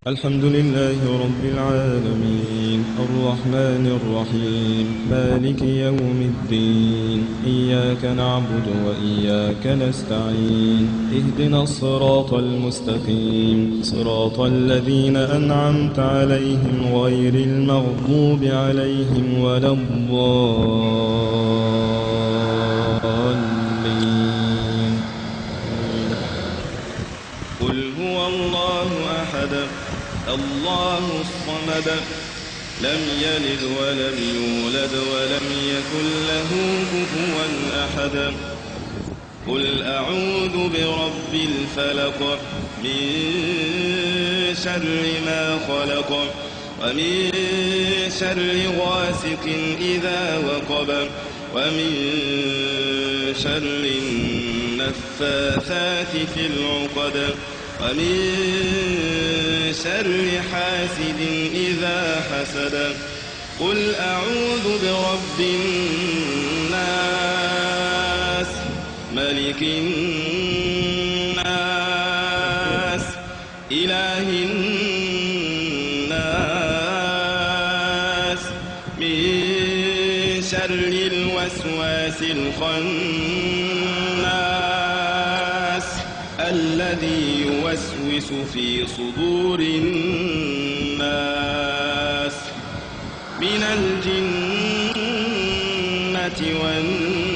الحمد لله رب العالمين الرحمن الرحيم مالك يوم الدين إياك نعبد وإياك نستعين اهدنا الصراط المستقيم صراط الذين أنعمت عليهم غير المغضوب عليهم ولا الضالين. قل هو الله أحد الله الصمد لم يلد ولم يولد ولم يكن له كفوا أحد. قل أعوذ برب الفلق من شر ما خلق ومن شر غاسق إذا وقب ومن شر النفاثات في العقد ومن شر حاسد إذا حسد. قل أعوذ برب الناس ملك الناس إله الناس من شر الوسواس الخناس الذي يوسوس في صدور الناس من الجنة والناس.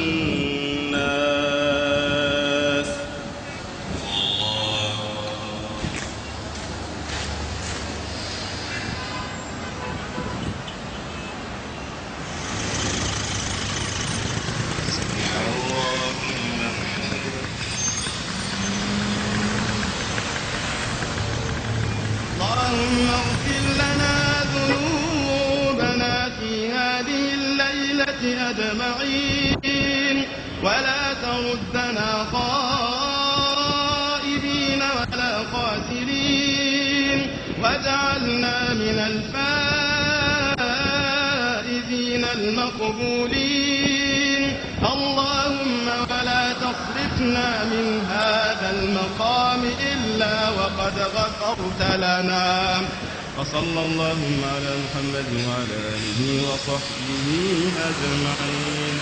اللهم اغفر لنا ذنوبنا في هذه الليلة أجمعين ولا تردنا خائبين ولا خاسرين واجعلنا من الفائزين المقبولين. اللهم ولا تصرفنا من هذا المقام إلا وقد غفرت لنا. وصلى اللهم على محمد وعلى آله وصحبه أجمعين.